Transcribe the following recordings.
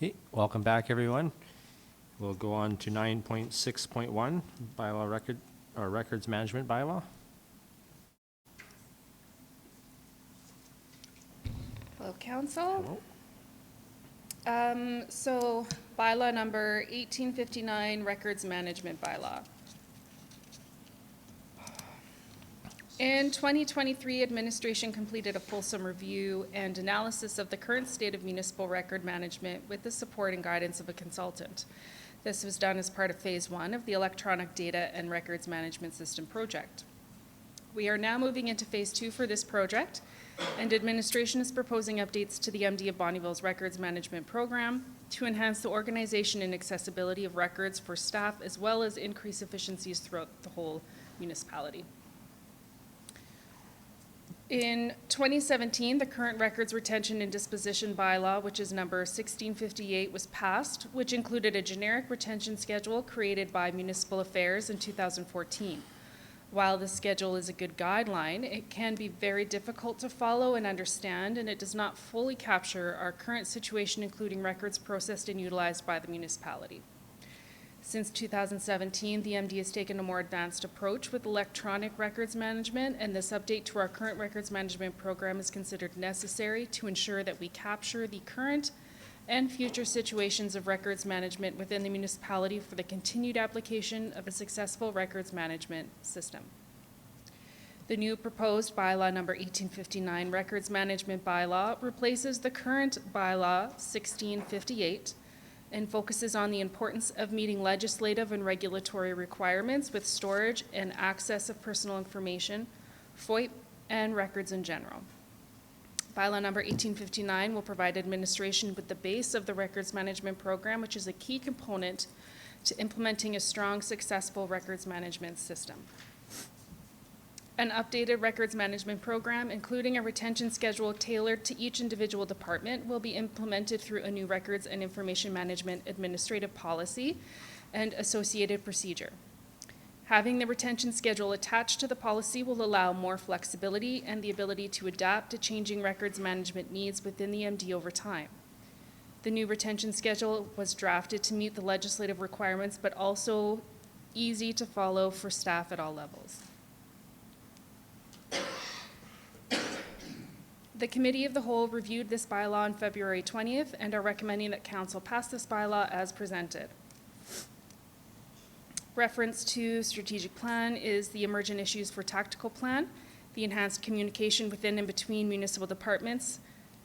Okay, welcome back, everyone. We'll go on to 9.6.1, records management bylaw. Hello, Council. Hello. So bylaw number 1859, Records Management Bylaw. In 2023, administration completed a fulsome review and analysis of the current state of municipal record management with the support and guidance of a consultant. This was done as part of Phase 1 of the Electronic Data and Records Management System project. We are now moving into Phase 2 for this project, and administration is proposing updates to the MD of Bonnyville's records management program to enhance the organization and accessibility of records for staff, as well as increase efficiencies throughout the whole municipality. In 2017, the current records retention and disposition bylaw, which is number 1658, was passed, which included a generic retention schedule created by Municipal Affairs in 2014. While the schedule is a good guideline, it can be very difficult to follow and understand, and it does not fully capture our current situation, including records processed and utilized by the municipality. Since 2017, the MD has taken a more advanced approach with electronic records management, and this update to our current records management program is considered necessary to ensure that we capture the current and future situations of records management within the municipality for the continued application of a successful records management system. The new proposed bylaw number 1859, Records Management Bylaw, replaces the current bylaw 1658 and focuses on the importance of meeting legislative and regulatory requirements with storage and access of personal information, FOIP, and records in general. Bylaw number 1859 will provide administration with the base of the records management program, which is a key component to implementing a strong, successful records management system. An updated records management program, including a retention schedule tailored to each individual department, will be implemented through a new records and information management administrative policy and associated procedure. Having the retention schedule attached to the policy will allow more flexibility and the ability to adapt to changing records management needs within the MD over time. The new retention schedule was drafted to meet the legislative requirements, but also easy to follow for staff at all levels. The Committee of the Whole reviewed this bylaw on February 20th and are recommending that Council pass this bylaw as presented. Reference to strategic plan is the emergent issues for tactical plan, the enhanced communication within and between municipal departments.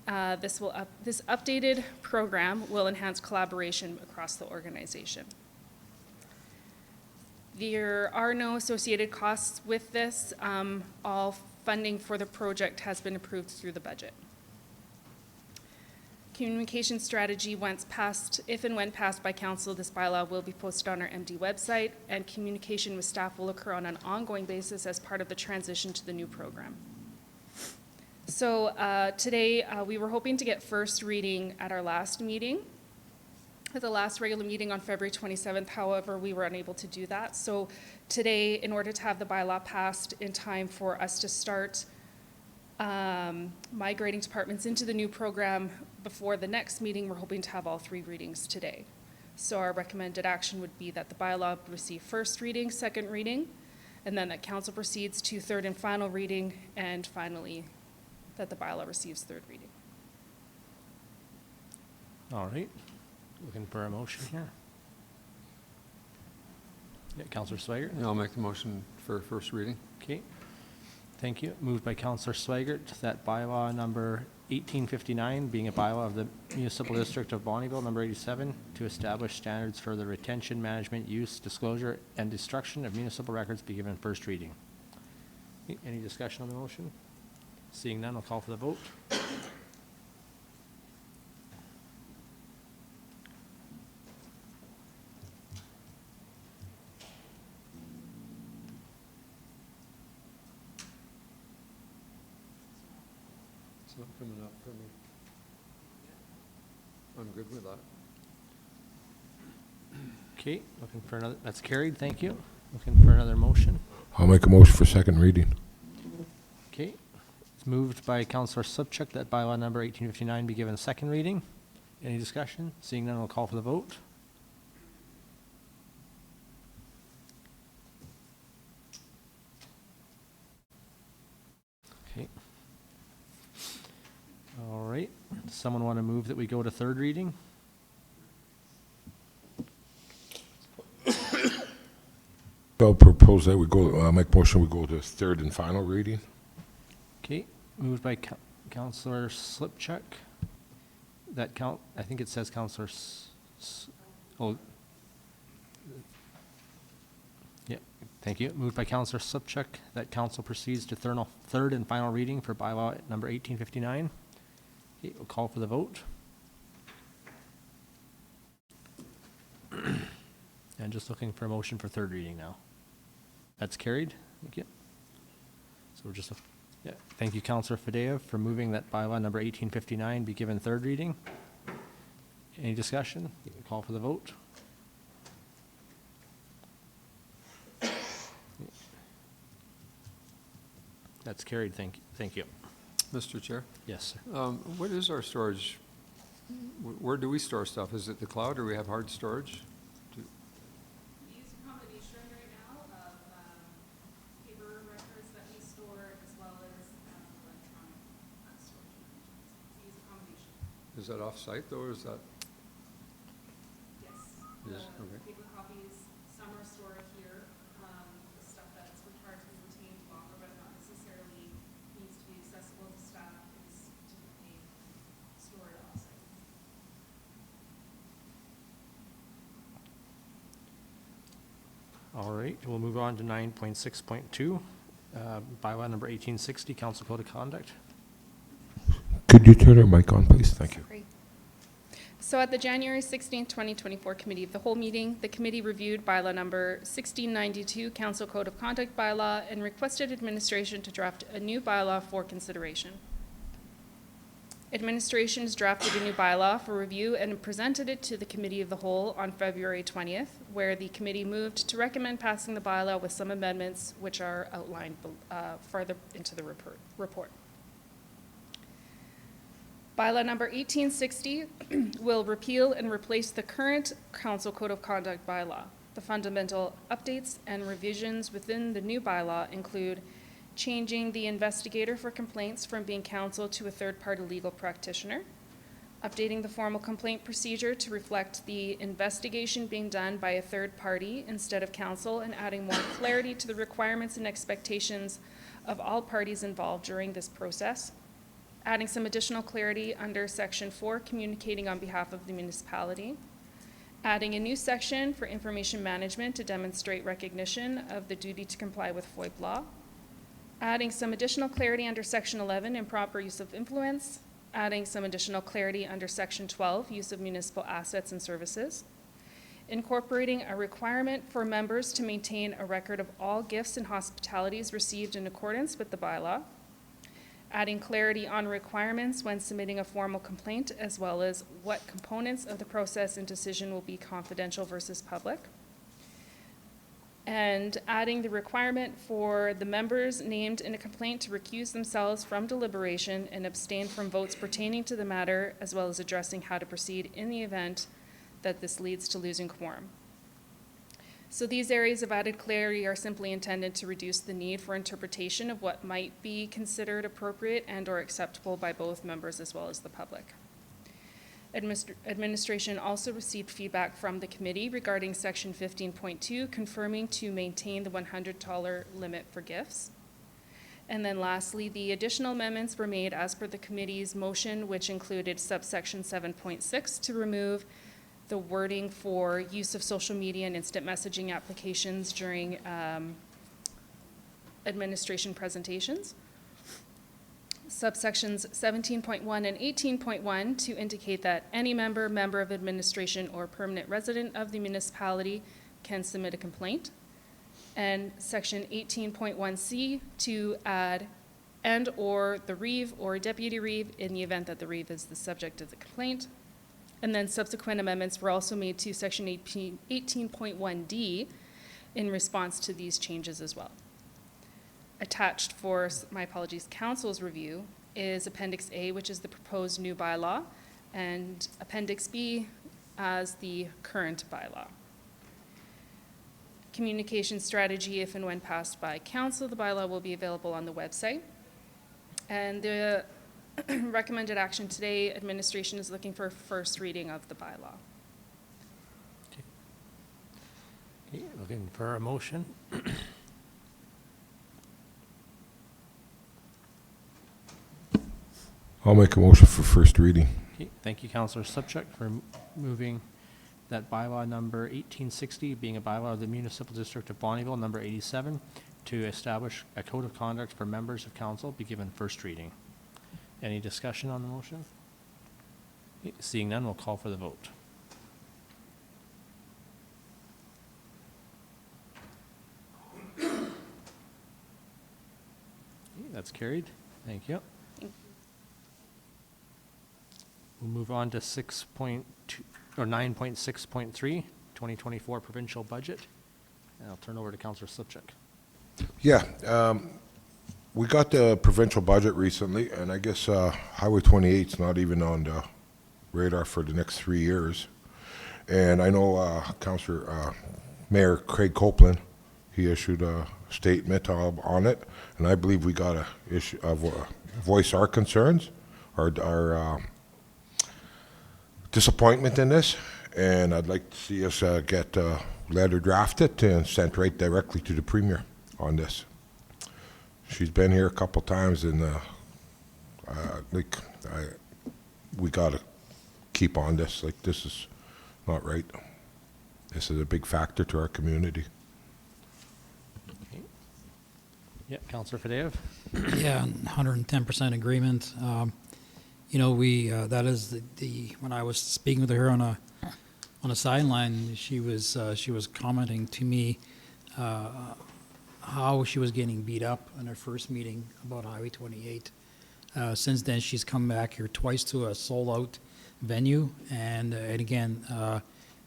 This updated program will enhance collaboration across the organization. There are no associated costs with this. All funding for the project has been approved through the budget. Communication strategy, if and when passed by council, this bylaw will be posted on our MD website, and communication with staff will occur on an ongoing basis as part of the transition to the new program. So today we were hoping to get first reading at our last meeting. At the last regular meeting on February 27th, however, we were unable to do that. So today, in order to have the bylaw passed in time for us to start migrating departments into the new program before the next meeting, we're hoping to have all 3 readings today. So our recommended action would be that the bylaw receive first reading, second reading, and then that council proceeds to third and final reading, and finally that the bylaw receives third reading. All right. Looking for a motion here. Yeah, Councillor Swigert. Yeah, I'll make the motion for first reading. Okay. Thank you. Moved by Councillor Swigert that bylaw number 1859, being a bylaw of the Municipal District of Bonnyville, number 87, to establish standards for the retention, management, use, disclosure, and destruction of municipal records, be given first reading. Any discussion on the motion? Seeing none, I'll call for the vote. It's not coming up for me. I'm good with that. Okay, looking for another, that's carried, thank you. Looking for another motion. I'll make a motion for second reading. Okay, it's moved by Councillor Subchuk that bylaw number 1859 be given second reading. Any discussion? Seeing none, I'll call for the vote. Okay. All right. Does someone want to move that we go to third reading? I'll propose that we go, make motion, we go to third and final reading. Okay, moved by Counselor Slipchuk. That count, I think it says Counselor oh. Yeah, thank you. Moved by Counselor Slipchuk that council proceeds to third and final reading for bylaw number 1859. Okay, we'll call for the vote. And just looking for a motion for third reading now. That's carried. Thank you. So we're just, yeah, thank you, Counselor Fadeev, for moving that bylaw number 1859 be given third reading. Any discussion? You can call for the vote. That's carried. Thank you. Mr. Chair, Yes, sir. what is our storage? Where do we store stuff? Is it the cloud or we have hard storage? We use a combination right now of paper records that we store as well as electronic storage. We use a combination. Is that off-site though, or is that? Yes. Yes, The okay. paper copies, some are stored here. The stuff that's required to be retained longer but not necessarily needs to be accessible to staff is typically stored offsite. All right, we'll move on to 9.6.2, bylaw number 1860, Council Code of Conduct. Could you turn your mic on, please? Thank you. Great. So at the January 16, 2024 Committee of the Whole meeting, the committee reviewed bylaw number 1692, Council Code of Conduct bylaw, and requested administration to draft a new bylaw for consideration. Administration has drafted a new bylaw for review and presented it to the Committee of the Whole on February 20th, where the committee moved to recommend passing the bylaw with some amendments which are outlined further into the report. Bylaw number 1860 will repeal and replace the current Council Code of Conduct bylaw. The fundamental updates and revisions within the new bylaw include changing the investigator for complaints from being counsel to a third-party legal practitioner, updating the formal complaint procedure to reflect the investigation being done by a third party instead of counsel, and adding more clarity to the requirements and expectations of all parties involved during this process, adding some additional clarity under Section 4, communicating on behalf of the municipality, adding a new section for information management to demonstrate recognition of the duty to comply with FOIP law, adding some additional clarity under Section 11, improper use of influence, adding some additional clarity under Section 12, use of municipal assets and services, incorporating a requirement for members to maintain a record of all gifts and hospitalities received in accordance with the bylaw, adding clarity on requirements when submitting a formal complaint, as well as what components of the process and decision will be confidential versus public, and adding the requirement for the members named in a complaint to recuse themselves from deliberation and abstain from votes pertaining to the matter, as well as addressing how to proceed in the event that this leads to losing quorum. So these areas of added clarity are simply intended to reduce the need for interpretation of what might be considered appropriate and/or acceptable by both members as well as the public. Administration also received feedback from the committee regarding Section 15.2, confirming to maintain the $100 limit for gifts. And then lastly, the additional amendments were made as per the committee's motion, which included subsection 7.6 to remove the wording for use of social media and instant messaging applications during administration presentations. Subsections 17.1 and 18.1 to indicate that any member of administration, or permanent resident of the municipality can submit a complaint. And section 18.1C to add and/or the reeve or deputy reeve in the event that the reeve is the subject of the complaint. And then subsequent amendments were also made to section 18.1D in response to these changes as well. Attached for, my apologies, council's review is Appendix A, which is the proposed new bylaw, and Appendix B as the current bylaw. Communication strategy, if and when passed by council, the bylaw will be available on the website. And the recommended action today, administration is looking for a first reading of the bylaw. Okay, looking for a motion. I'll make a motion for first reading. Okay, thank you, Councillor Subcheck, for moving that bylaw number 1860, being a bylaw of the Municipal District of Bonnyville, number 87, to establish a code of conduct for members of council, be given first reading. Any discussion on the motion? Okay, seeing none, we'll call for the vote. Okay, that's carried. Thank you. We'll move on to 6.2, or 9.6.3, 2024 provincial budget. And I'll turn over to Councillor Slipchuk. Yeah, we got the provincial budget recently, and I guess Highway 28's not even on the radar for the next 3 years. And I know Mayor Craig Copeland, he issued a statement on it, and I believe we got to voice our concerns, our disappointment in this, and I'd like to see us get a letter drafted and sent right directly to the Premier on this. She's been here a couple times, and we got to keep on this. Like, this is not right. This is a big factor to our community. Okay. Yeah, Councillor Fadeev. Yeah, 110% agreement. You know, that is the when I was speaking with her on a sideline, she was commenting to me how she was getting beat up in her first meeting about Highway 28. Since then, she's come back here twice to a sold-out venue, and again,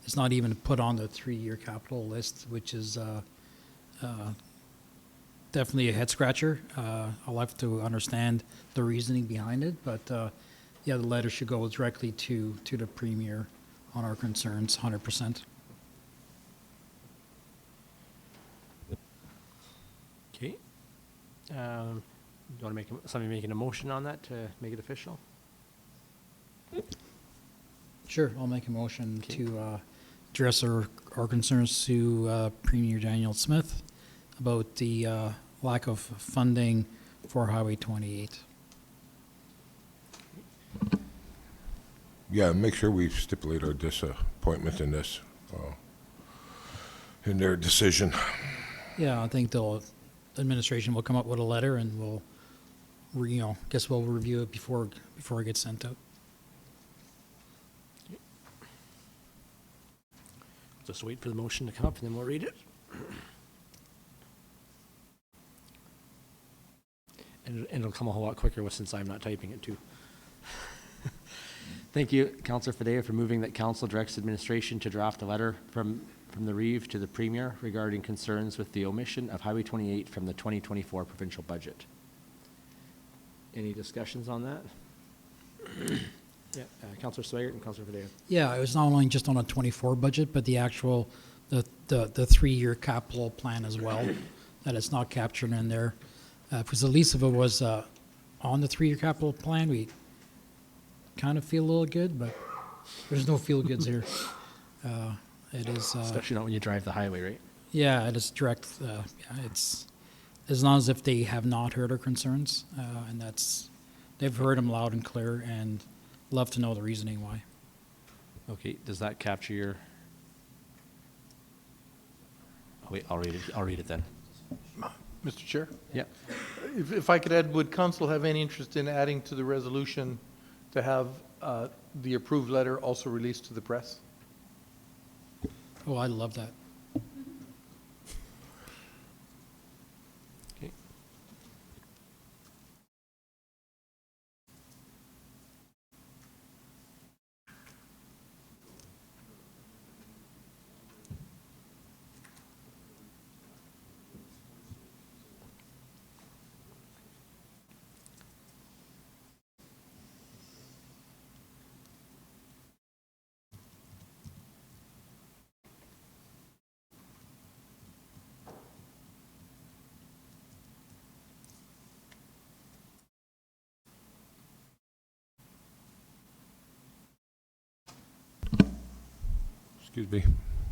it's not even put on the 3-year capital list, which is definitely a head-scratcher. I'll have to understand the reasoning behind it, but yeah, the letter should go directly to the Premier on our concerns, 100%. Okay. Do you want to make somebody making a motion on that to make it official? Sure, I'll make a motion Okay. to address our concerns to Premier Daniel Smith about the lack of funding for Highway 28. Yeah, make sure we stipulate our disappointment in this, in their decision. Yeah, I think the administration will come up with a letter, and we'll, guess we'll review it before it gets sent out. Just wait for the motion to come up, and then we'll read it. And it'll come a whole lot quicker since I'm not typing it too. Thank you, Councillor Fadea, for moving that council directs administration to draft a letter from the Reeve to the Premier regarding concerns with the omission of Highway 28 from the 2024 provincial budget. Any discussions on that? Yeah, Councillor Swigert and Councillor Fadea. Yeah, it was not only just on a 24 budget, but the actual, the 3-year capital plan as well, that it's not captured in there. Because at least if it was on the 3-year capital plan, we kind of feel a little good, but there's no feel goods here. It is, Especially not when you drive the highway, right? yeah, it is direct. Yeah, it's as long as if they have not heard our concerns, and they've heard them loud and clear, and love to know the reasoning why. Okay, does that capture your? Oh, wait, I'll read it then. Mr. Chair, Yeah. if I could add, would council have any interest in adding to the resolution to have the approved letter also released to the press? Oh, I love that. Okay. Excuse me,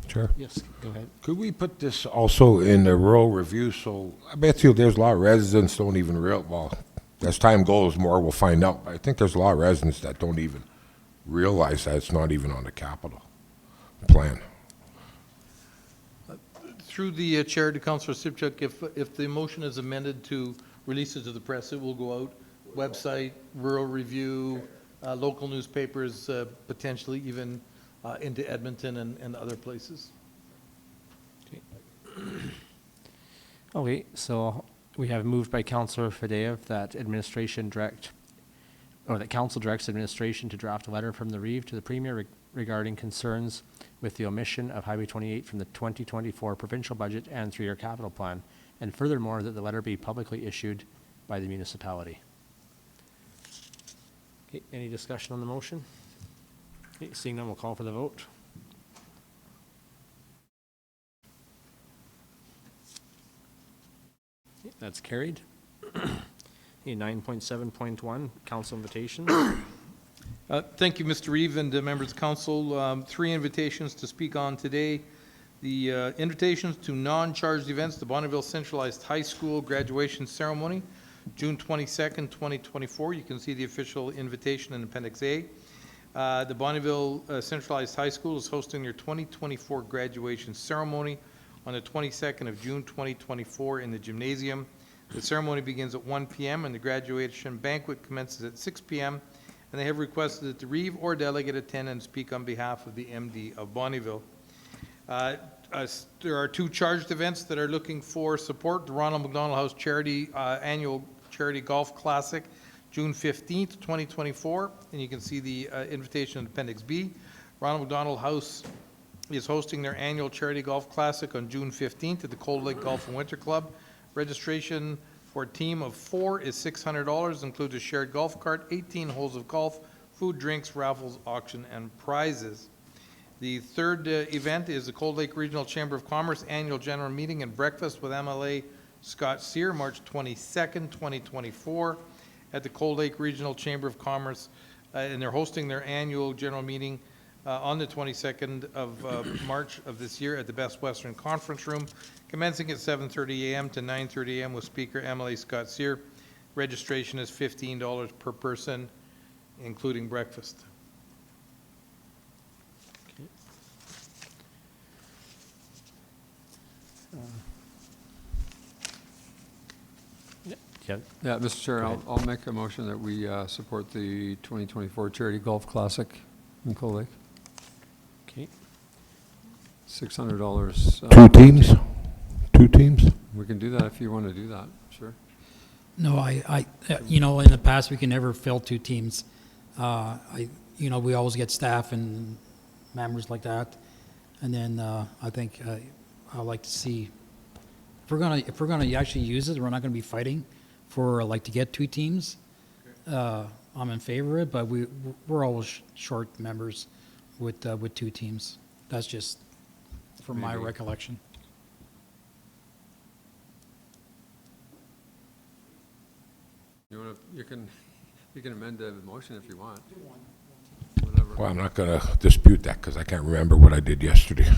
Chair. Yes, go ahead. Could we put this also in the rural review? So I bet you there's a lot of residents don't even well, as time goes, more we'll find out. I think there's a lot of residents that don't even realize that it's not even on the capital plan. Through the chair to Councillor Sipchuk, if the motion is amended to release it to the press, it will go out, website, rural review, local newspapers, potentially even into Edmonton and other places. Okay, so we have moved by Councillor Fadeev that council directs administration to draft a letter from the Reeve to the Premier regarding concerns with the omission of Highway 28 from the 2024 provincial budget and three-year capital plan, and furthermore, that the letter be publicly issued by the municipality. Okay, any discussion on the motion? Okay, seeing none, we'll call for the vote. Okay, that's carried. Okay, 9.7.1, council invitations. Thank you, Mr. Reeve and members of council. Three invitations to speak on today. The invitations to non-charged events, the Bonneville Centralized High School graduation ceremony, June 22nd, 2024. You can see the official invitation in Appendix A. The Bonneville Centralized High School is hosting their 2024 graduation ceremony on the 22nd of June, 2024 in the gymnasium. The ceremony begins at 1 p.m. and the graduation banquet commences at 6 p.m. And they have requested that the Reeve or delegate attend and speak on behalf of the MD of Bonneville. There are two charged events that are looking for support. The Ronald McDonald House Charity Annual Charity Golf Classic, June 15th, 2024. And you can see the invitation in Appendix B. Ronald McDonald House is hosting their annual Charity Golf Classic on June 15th at the Cold Lake Golf and Winter Club. Registration for a team of 4 is $600, includes a shared golf cart, 18 holes of golf, food, drinks, raffles, auction, and prizes. The third event is the Cold Lake Regional Chamber of Commerce Annual General Meeting and Breakfast with MLA Scott Sear, March 22nd, 2024, at the Cold Lake Regional Chamber of Commerce, and they're hosting their annual general meeting on the 22nd of March of this year at the Best Western Conference Room, commencing at 7:30 a.m. to 9:30 a.m. with Speaker Emily Scott Sear. Registration is $15 per person, including breakfast. Yeah, Yeah, Mr. Chair, Go ahead. I'll make a motion that we support the 2024 Charity Golf Classic in Cold Lake. okay. $600. Two teams? Two teams? We can do that if you want to do that, sure. No, in the past, we can never fill two teams. We always get staff and members like that. And then I think I'd like to see, if we're gonna actually use it, we're not gonna be fighting for to get two teams. I'm in favor of it, but we're always short members with two teams. That's just from my Maybe. recollection. You can amend the motion if you want. Whatever. Well, I'm not going to dispute that because I can't remember what I did yesterday.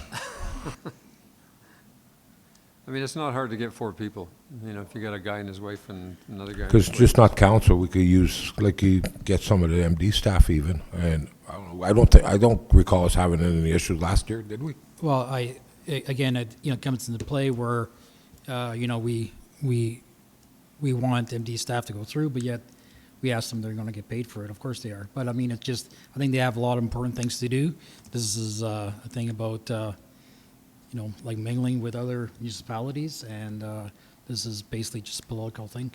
I mean, it's not hard to get 4 people. If you got a guy and his wife and another guy. and Because his just wife. not council, we could use, you get some of the MD staff even. And I don't recall us having any issues last year, did we? Well, again, it comes into play where, we want MD staff to go through, but yet we ask them they're going to get paid for it. Of course they are. But I mean, I think they have a lot of important things to do. This is a thing about, mingling with other municipalities, and this is basically just a political thing.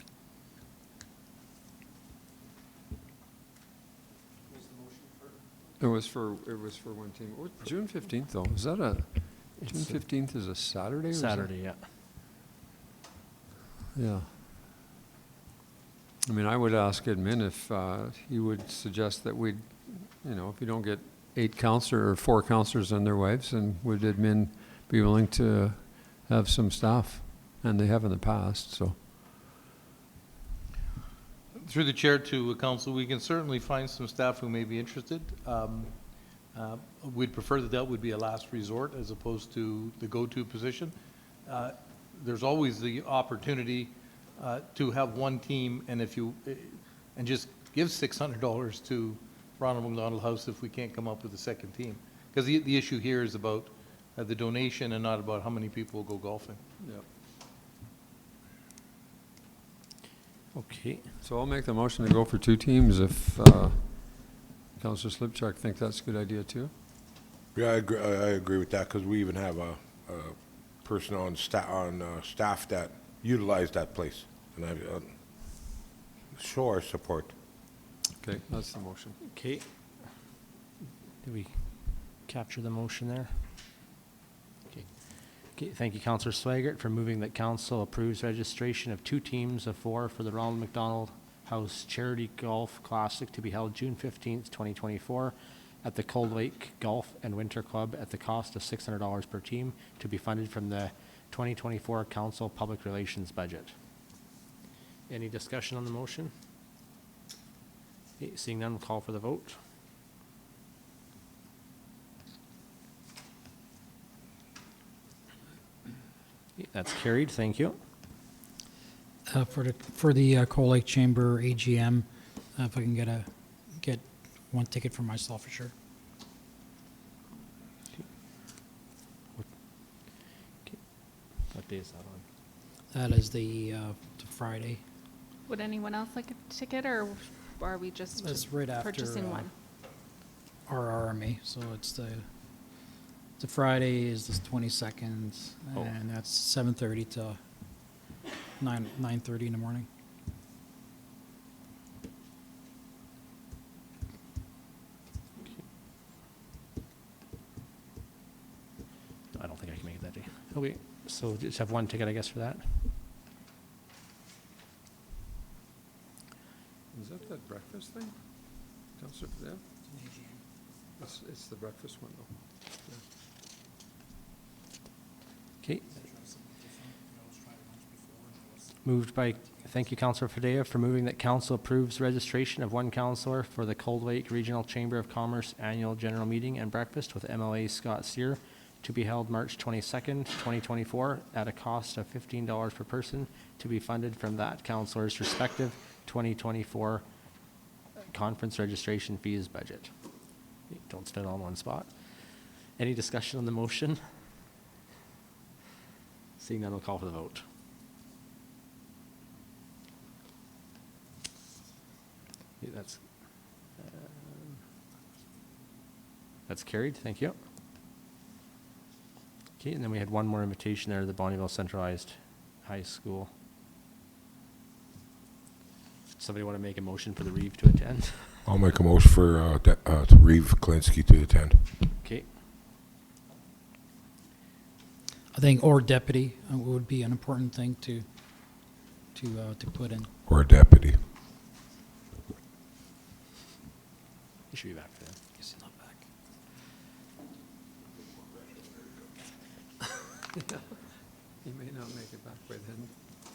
It was for one team. June 15th, though, is that June 15th is a Saturday? or is that- Saturday, yeah. Yeah. I mean, I would ask admin if he would suggest that we'd, if you don't get 4 counselors and their wives, and would admin be willing to have some staff? And they have in the past, so. Through the chair to council, we can certainly find some staff who may be interested. We'd prefer that that would be a last resort as opposed to the go-to position. There's always the opportunity to have one team, and and just give $600 to Ronald McDonald House if we can't come up with a second team. Because the issue here is about the donation and not about how many people will go golfing. Yeah. Okay, So I'll make the motion to go for 2 teams if Councillor Slipchuk think that's a good idea too. Yeah, I agree with that, because we even have a person on staff that utilize that place, and I show our support. Okay, that's the motion. okay. Did we capture the motion there? Okay. Okay, thank you, Councillor Swaggart, for moving that council approves registration of 2 teams of 4 for the Ronald McDonald House Charity Golf Classic to be held June 15th, 2024 at the Cold Lake Golf and Winter Club at the cost of $600 per team to be funded from the 2024 Council Public Relations budget. Any discussion on the motion? Okay, seeing none, we'll call for the vote. Okay, that's carried, thank you. For the Coal Lake Chamber AGM, if I can get one ticket for myself for sure. What day is that on? That is the Friday. Would anyone else like a ticket, or are we just That's right after purchasing one? our RMA, so it's the Friday is the 22nd, Oh. and that's 7:30 to 9:30 in the morning. I don't think I can make it that day. Okay, so just have one ticket, I guess, for that? Is that that breakfast thing? Councillor, yeah? It's the breakfast one though. Okay. Moved by, thank you, Councillor Fadea, for moving that council approves registration of 1 councillor for the Cold Lake Regional Chamber of Commerce Annual General Meeting and Breakfast with MLA Scott Sear to be held March 22nd, 2024 at a cost of $15 per person to be funded from that councillor's respective 2024 conference registration fees budget. Don't spend it all in one spot. Any discussion on the motion? Seeing none, we'll call for the vote. Okay, that's carried, thank you. Okay, and then we had one more invitation there, the Bonnyville Centralized High School. Somebody want to make a motion for the Reeve to attend? I'll make a motion for Reeve Klinsky to attend. Okay, I think, or deputy would be an important thing to put in. Or a deputy. he should be back for that. Guess he's not back. He may not make it back by then.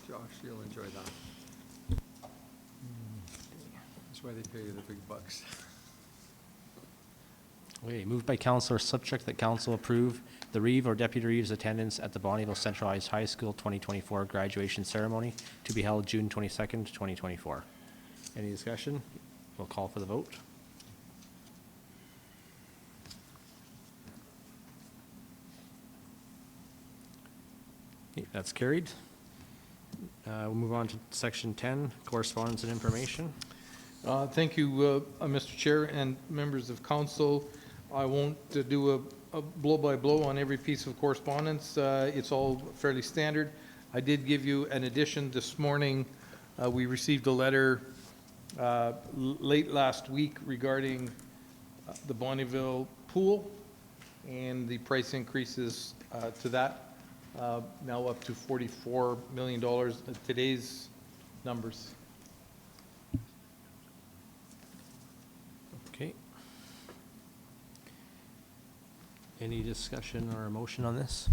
Josh, you'll enjoy that. That's why they pay you the big bucks. Okay, moved by Councillor Slipchuk that council approve the Reeve or Deputy Reeve's attendance at the Bonnyville Centralized High School 2024 graduation ceremony to be held June 22nd, 2024. Any discussion? We'll call for the vote. Okay, that's carried. We'll move on to section 10, correspondence and information. Thank you, Mr. Chair and members of council. I won't do a blow-by-blow on every piece of correspondence. It's all fairly standard. I did give you an addition this morning. We received a letter late last week regarding the Bonnyville pool and the price increases to that, now up to $44 million at today's numbers. Okay. Any discussion or motion on this?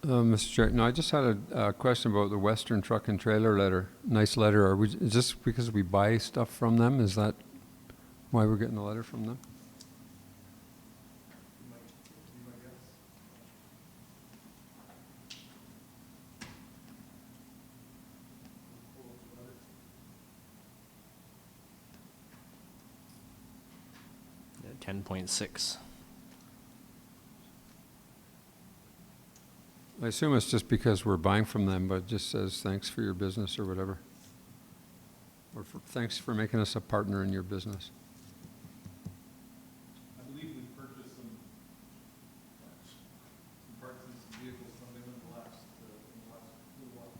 Mr. Chair, no, I just had a question about the Western Truck and Trailer letter. Nice letter. Is this because we buy stuff from them? Is that why we're getting a letter from them? 10.6. I assume it's just because we're buying from them, but it just says thanks for your business or whatever. Or thanks for making us a partner in your business. I believe we purchased some parts and some vehicles from them in the last little while.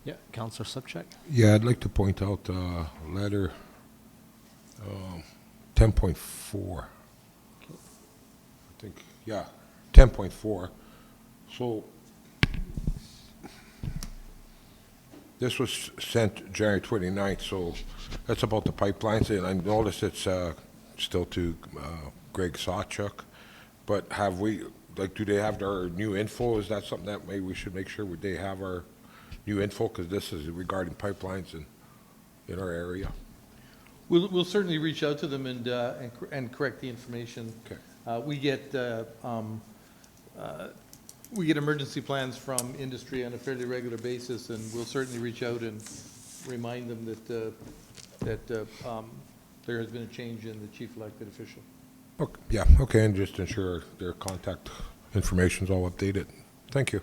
Yeah, Counselor Slipchak. Yeah, I'd like to point out letter 10.4. I think, yeah, 10.4. So this was sent January 29th, so that's about the pipelines, and I noticed it's still to Greg Sawchuk. But have we, like, do they have our new info? Is that something that maybe we should make sure they have our new info? Because this is regarding pipelines in our area. We'll certainly reach out to them and correct the information. Okay. We get emergency plans from industry on a fairly regular basis, and we'll certainly reach out and remind them that there has been a change in the chief elected official. Okay, yeah, okay, and just ensure their contact information's all updated. Thank you.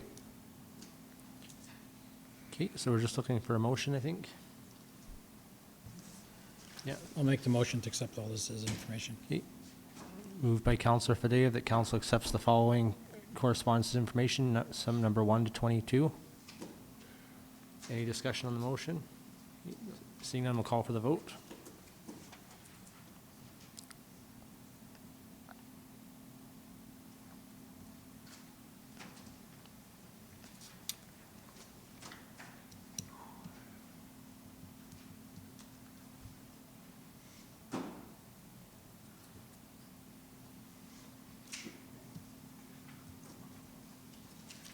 Okay, so we're just looking for a motion, I think. Yeah, I'll make the motion to accept all this as information. okay. Moved by Counselor Fadea that council accepts the following correspondence information, sum number 1 to 22. Any discussion on the motion? Seeing none, we'll call for the vote.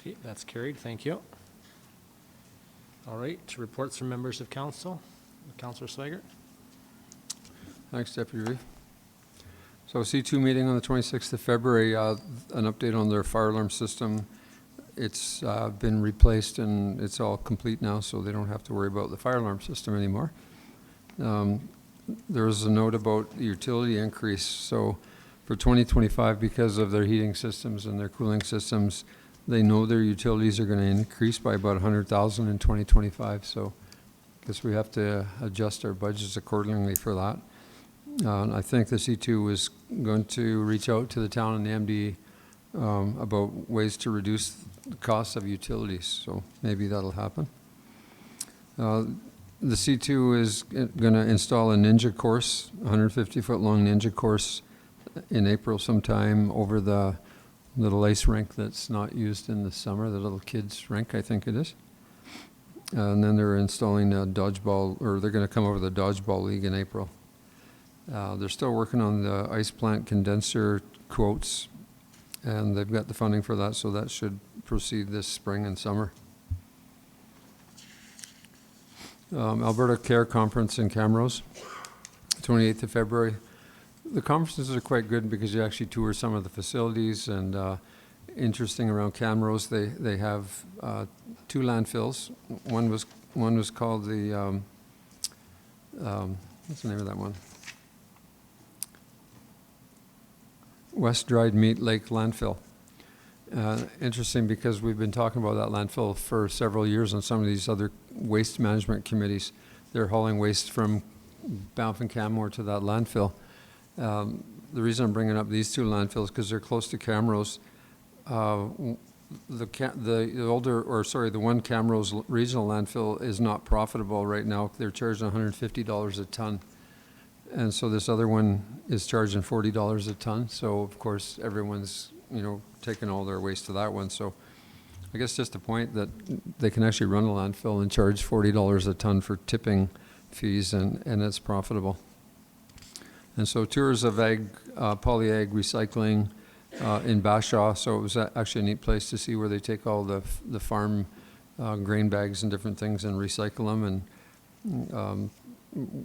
Okay, that's carried. Thank you. All right, reports from members of council. Councilor Swaggart. Thanks, Deputy Reeve. So C2 meeting on the 26th of February, an update on their fire alarm system. It's been replaced and it's all complete now, so they don't have to worry about the fire alarm system anymore. There was a note about the utility increase. So for 2025, because of their heating systems and their cooling systems, they know their utilities are going to increase by about $100,000 in 2025. So I guess we have to adjust our budgets accordingly for that. I think the C2 was going to reach out to the town and the MD about ways to reduce the cost of utilities, so maybe that'll happen. The C2 is going to install a Ninja course, 150-foot long Ninja course in April sometime over the little ice rink that's not used in the summer, the little kids rink, I think it is. And then they're installing a dodgeball, or they're going to come over the dodgeball league in April. They're still working on the ice plant condenser quotes, and they've got the funding for that, so that should proceed this spring and summer. Alberta Care Conference in Camrose, 28th of February. The conferences are quite good because you actually tour some of the facilities, and interesting around Camrose, they have 2 landfills. One was called the, what's the name of that one? West Dried Meat Lake Landfill. Interesting because we've been talking about that landfill for several years on some of these other waste management committees. They're hauling waste from Banff and Canmore to that landfill. The reason I'm bringing up these 2 landfills because they're close to Camrose. The one Camrose regional landfill is not profitable right now. They're charging $150 a ton. And so this other one is charging $40 a ton. So of course everyone's, taking all their waste to that one. So I guess just a point that they can actually run a landfill and charge $40 a ton for tipping fees, and it's profitable. And so tours of poly-ag recycling in Bashaw. So it was actually a neat place to see where they take all the farm grain bags and different things and recycle them. And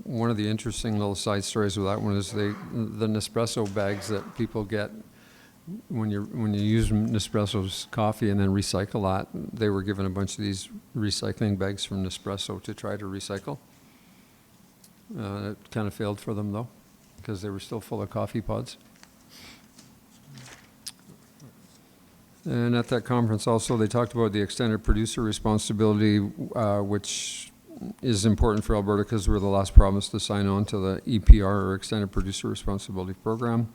one of the interesting little side stories with that one is the Nespresso bags that people get when you use Nespresso's coffee and then recycle that. They were given a bunch of these recycling bags from Nespresso to try to recycle. It kind of failed for them, though, because they were still full of coffee pods. And at that conference also, they talked about the extended producer responsibility, which is important for Alberta because we're the last province to sign on to the EPR, or Extended Producer Responsibility Program.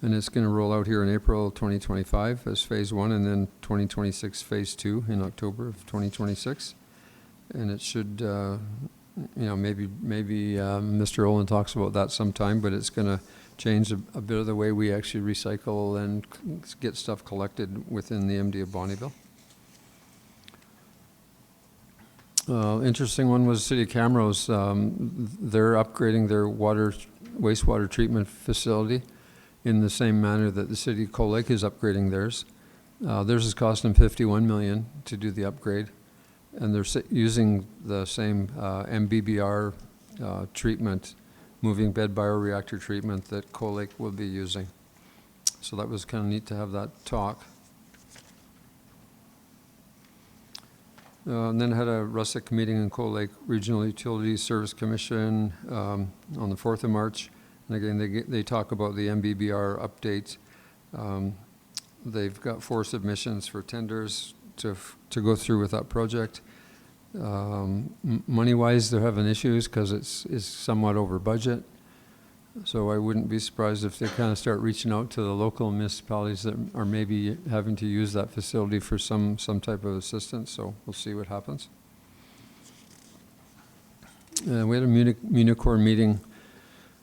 And it's going to roll out here in April 2025 as Phase 1, and then 2026 Phase 2 in October of 2026. And it should, maybe Mr. Olin talks about that sometime, but it's going to change a bit of the way we actually recycle and get stuff collected within the MD of Bonnyville. Interesting one was City of Camrose. They're upgrading their wastewater treatment facility in the same manner that the City of Cold Lake is upgrading theirs. Theirs is costing $51 million to do the upgrade, and they're using the same MBBR treatment, moving bed bioreactor treatment, that Cold Lake will be using. So that was kind of neat to have that talk. And then I had a RUSIC meeting in Cold Lake Regional Utilities Service Commission on the 4th of March. And again, they talk about the MBBR update. They've got 4 submissions for tenders to go through with that project. Money-wise, they're having issues because it's somewhat over budget. So I wouldn't be surprised if they kind of start reaching out to the local municipalities that are maybe having to use that facility for some type of assistance. So we'll see what happens. We had a Municorp meeting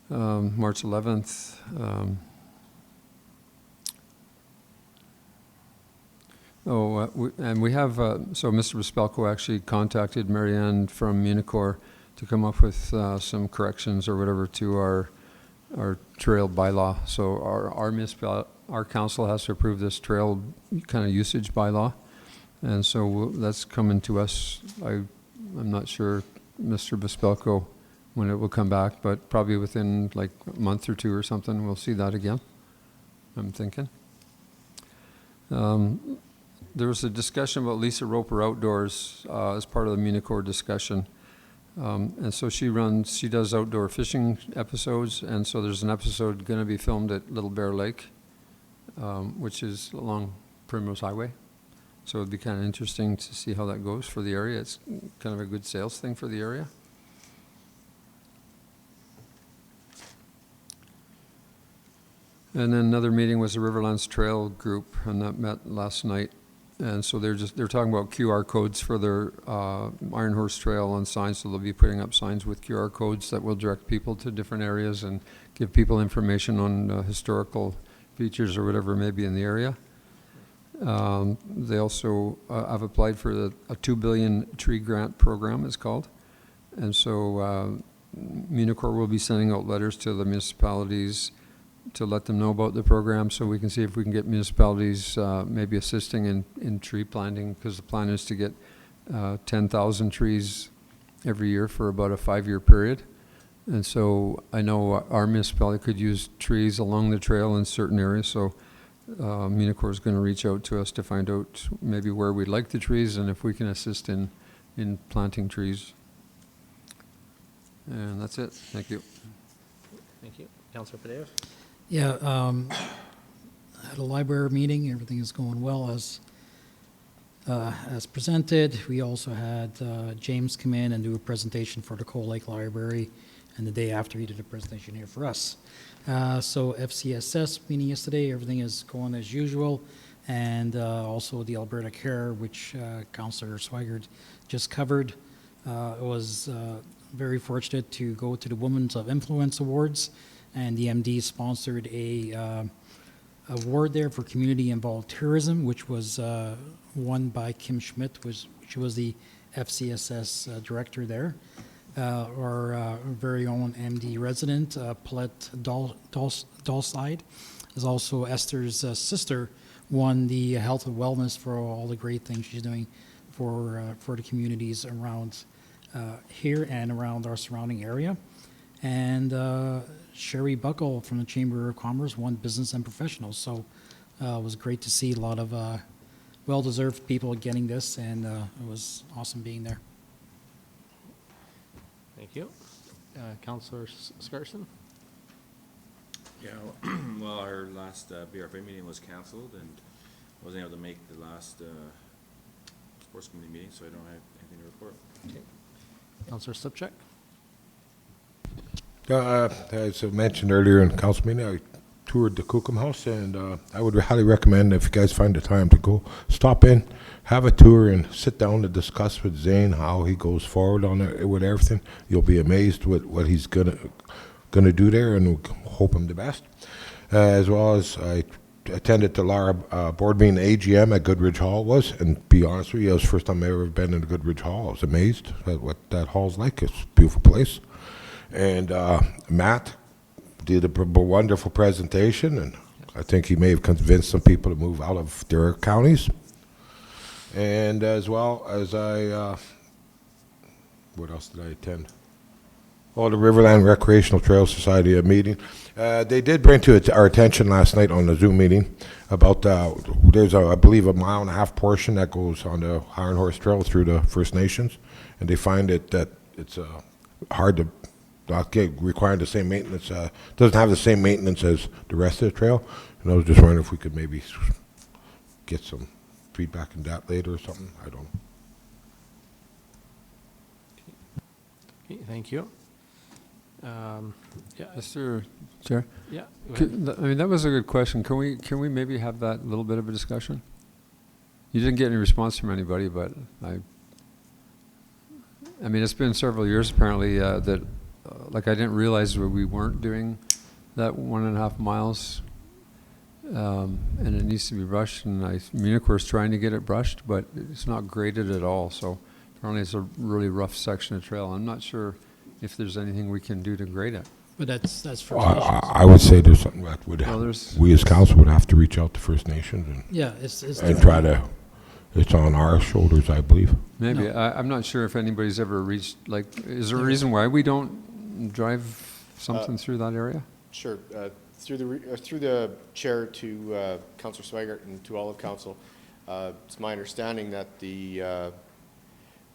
March 11th. And we have, so Mr. Bespalko actually contacted Marianne from Municorp to come up with some corrections or whatever to our trail bylaw. So our council has to approve this trail kind of usage bylaw. And so that's coming to us. I'm not sure, Mr. Bespalko, when it will come back, but probably within like a month or 2 or something, we'll see that again, I'm thinking. There was a discussion about Lisa Roper Outdoors as part of the Municorp discussion. And so she does outdoor fishing episodes, and so there's an episode going to be filmed at Little Bear Lake, which is along Primrose Highway. So it'd be kind of interesting to see how that goes for the area. It's kind of a good sales thing for the area. And then another meeting was the Riverlands Trail group, and that met last night. And so they're talking about QR codes for their Iron Horse Trail on signs. So they'll be putting up signs with QR codes that will direct people to different areas and give people information on historical features or whatever may be in the area. They also have applied for a $2 billion tree grant program, it's called. And so Municorp will be sending out letters to the municipalities to let them know about the program, so we can see if we can get municipalities maybe assisting in tree planting, because the plan is to get 10,000 trees every year for about a 5-year period. And so I know our municipality could use trees along the trail in certain areas, so Municorp is going to reach out to us to find out maybe where we'd like the trees and if we can assist in planting trees. And that's it. Thank you. Thank you. Councilor Padev? Yeah, at a library meeting, everything is going well as presented. We also had James come in and do a presentation for the Cold Lake Library, and the day after he did a presentation here for us. So FCSS meeting yesterday, everything is going as usual, and also the Alberta Care, which Councillor Swigert just covered. Was very fortunate to go to the Women's of Influence Awards, and the MD sponsored a award there for community-involved tourism, which was won by Kim Schmidt, which was the FCSS director there. Our very own MD resident, Paulette Dalside, is also Esther's sister, won the health and wellness for all the great things she's doing for the communities around here and around our surrounding area. And Sherry Buckle from the Chamber of Commerce won Business and Professionals. So it was great to see a lot of well-deserved people getting this, and it was awesome being there. Thank you. Counselor Scarson? Yeah, well, our last BRFA meeting was canceled and wasn't able to make the last sports committee meeting, so I don't have anything to report. Counselor Slipchuk? As I mentioned earlier in council meeting, I toured the Cookham House, and I would highly recommend, if you guys find the time to go, stop in, have a tour, and sit down to discuss with Zane how he goes forward on it with everything. You'll be amazed with what he's gonna do there, and we hope him the best. As well as I attended the Lara board meeting AGM at Goodridge Hall was, and be honest with you, it was the first time I ever been in the Goodridge Hall. I was amazed at what that hall's like. It's a beautiful place. And Matt did a wonderful presentation, and I think he may have convinced some people to move out of their counties. And as well as what else did I attend? Oh, the Riverland Recreational Trail Society meeting. They did bring to our attention last night on the Zoom meeting about there's, I believe, a 1.5 mile portion that goes on the Iron Horse Trail through the First Nations, and they find that it's hard to not requiring the same maintenance, doesn't have the same maintenance as the rest of the trail. And I was just wondering if we could maybe get some feedback on that later or something. I don't know. Okay, thank you. Yeah, Mr. Chair? yeah, go ahead. I mean, that was a good question. Can we maybe have that little bit of a discussion? You didn't get any response from anybody, but I mean, it's been several years apparently that, like, I didn't realize that we weren't doing that 1.5 miles, and it needs to be brushed, and Municor's trying to get it brushed, but it's not graded at all, so apparently it's a really rough section of trail. I'm not sure if there's anything we can do to grade it. But that's First Well, Nations. I would say there's something that would Well, there's- we as council would have to reach out to First Nations Yeah, it's and different. try to. It's on our shoulders, I believe. Maybe. No. I'm not sure if anybody's ever reached, like, is there a reason why we don't drive something through that area? Sure. Through the chair to Councillor Swigert and to all of council, it's my understanding that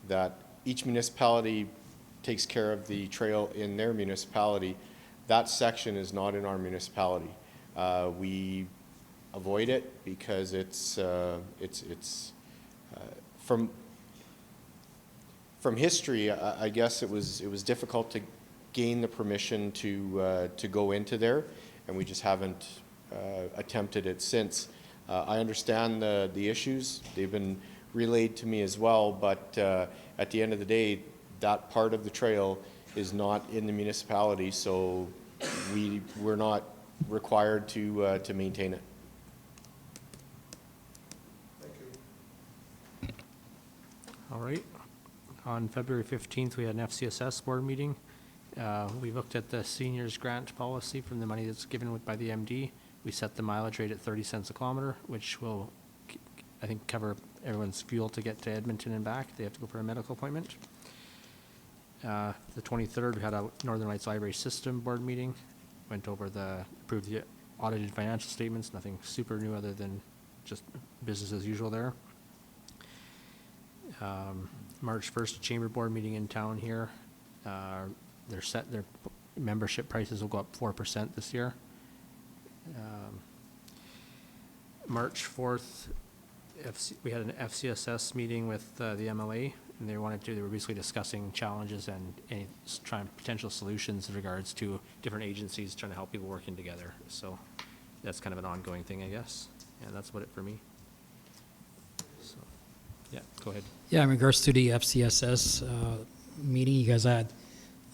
that each municipality takes care of the trail in their municipality. That section is not in our municipality. We avoid it because it's from history. I guess it was difficult to gain the permission to go into there, and we just haven't attempted it since. I understand the issues; they've been relayed to me as well. But at the end of the day, that part of the trail is not in the municipality, so we're not required to maintain it. All right. On February 15th, we had an FCSS board meeting. We looked at the seniors grant policy from the money that's given by the MD. We set the mileage rate at 30 cents a kilometer, which will, I think, cover everyone's fuel to get to Edmonton and back. They have to go for a medical appointment. The 23rd, we had a Northern Lights Library System board meeting. Went over approved the audited financial statements, nothing super new other than just business as usual there. March 1st, Chamber Board meeting in town here. Their membership prices will go up 4% this year. March 4th, we had an FCSS meeting with the MLA, and they were basically discussing challenges and trying potential solutions in regards to different agencies trying to help people working together. So that's kind of an ongoing thing, I guess. And that's about it for me. So, yeah, go ahead. Yeah, in regards to the FCSS meeting you guys had,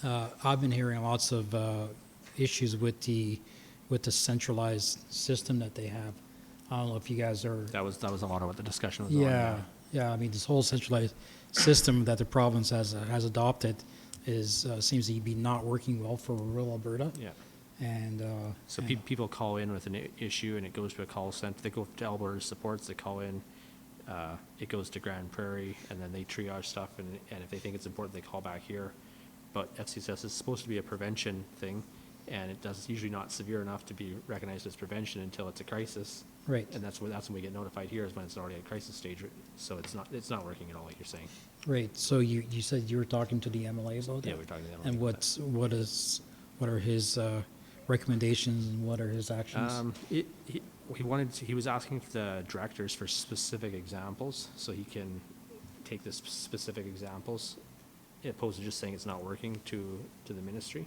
I've been hearing lots of issues with the centralized system that they have. I don't know if you guys are. That was a lot of what the discussion was on. Yeah. I mean, this whole centralized system that the province has adopted seems to be not working well for rural Alberta. Yeah. And So people call in with an issue, and it goes to a call center. They go to Alberta Supports. They call in. It goes to Grand Prairie, and then they triage stuff. And if they think it's important, they call back here. But FCSS is supposed to be a prevention thing, And it does usually not severe enough to be recognized as prevention until it's a crisis. Right, And that's when we get notified here, is when it's already at crisis stage. So it's not working at all, like you're saying. right. So you said you were talking to the MLA about that? Yeah, we're talking to them. And what are his recommendations and what are his actions? He was asking for the directors for specific examples, so he can take the specific examples, as opposed to just saying it's not working to the ministry.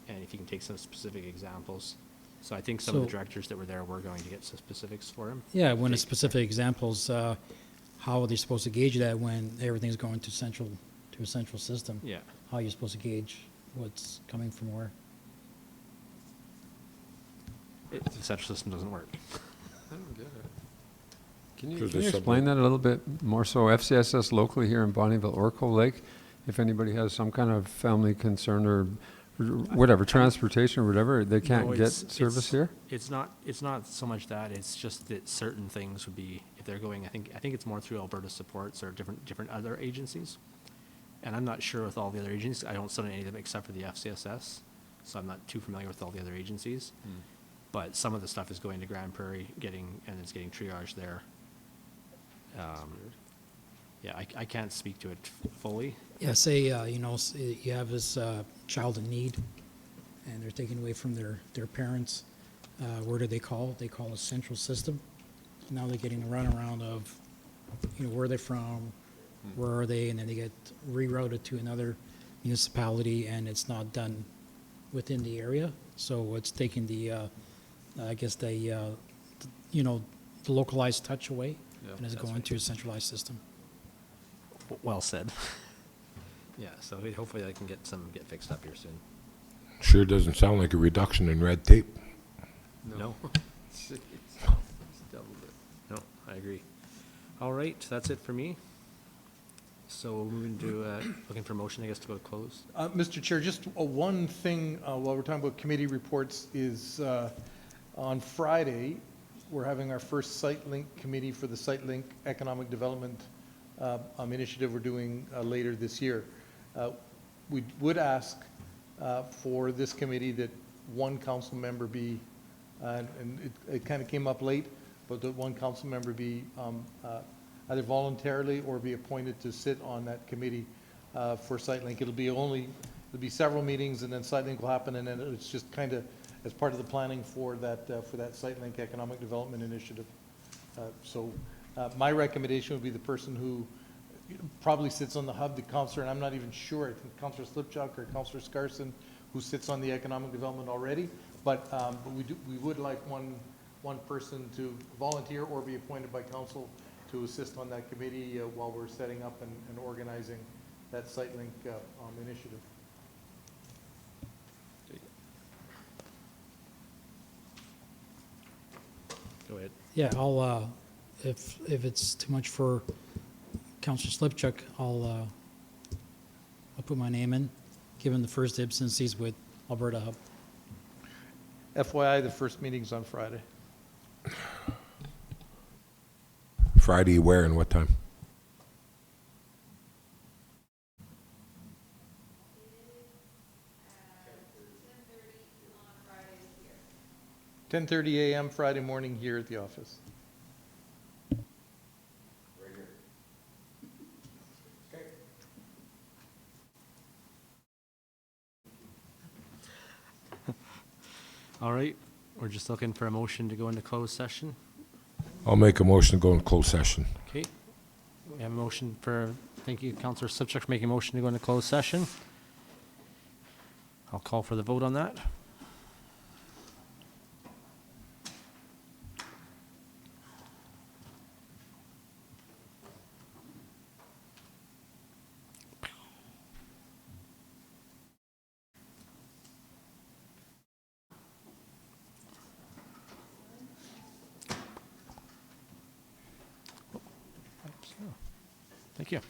And if you can take some specific examples. So I think some of the So- directors that were there were going to get some specifics for him. Yeah, when it's Take- specific examples, how are they supposed to gauge that when everything's going to a central system? Yeah. How are you supposed to gauge what's coming from where? The central system doesn't work. I don't get it. Can Because you there's explain something- that a little bit more? So FCSS locally here in Bonnyville or Cold Lake, if anybody has some kind of family concern or whatever, transportation or whatever, they can't No, get it's- service it's- here? It's not so much that, it's just that certain things would be, if they're going, I think it's more through Alberta Supports or different other agencies. And I'm not sure with all the other agencies, I don't sit on any of them except for the FCSS, so I'm not too familiar with all the other agencies. But some of the stuff is going to Grand Prairie, and it's getting triaged there. Yeah, I can't speak to it fully. Yeah, say, you have this child in need, and they're taken away from their parents. Where do they call? They call a central system. Now they're getting the runaround of, where they're from, where are they, and then they get rerouted to another municipality, and it's not done within the area. So it's taking the, the localized touch away, and it's that's going right. to a centralized system. Well said. Yeah, so hopefully that can get fixed up here soon. Sure doesn't sound like a reduction in red tape. No? No, I agree. All right, that's it for me. So we're moving to, looking for a motion, I guess, to go to close. Mr. Chair, just one thing while we're talking about committee reports is on Friday, we're having our first Site Link committee for the Site Link Economic Development initiative we're doing later this year. We would ask for this committee that one council member be, and it kind of came up late, but that one council member be either voluntarily or be appointed to sit on that committee for SiteLink. It'll be several meetings, and then SiteLink will happen, and then it's just kind of as part of the planning for that SiteLink Economic Development Initiative. So my recommendation would be the person who probably sits on the hub, the counselor, and I'm not even sure, I think Councillor Slipchuk or Councillor Scarson, who sits on the economic development already, but we would like one person to volunteer or be appointed by council to assist on that committee while we're setting up and organizing that SiteLink initiative. Go ahead. Yeah, I'll, if it's too much for Councillor Slipchuk, I'll put my name in, given the first dibs since he's with Alberta Hub. FYI, the first meeting's on Friday. Friday, where and what time? Ten 10:30 a.m. Friday morning here at the office. All right, we're just looking for a motion to go into closed session. I'll make a motion to go in closed session. Okay, we have a motion thank you, Councillor Slipchuk, for making a motion to go into closed session. I'll call for the vote on that. Thank you.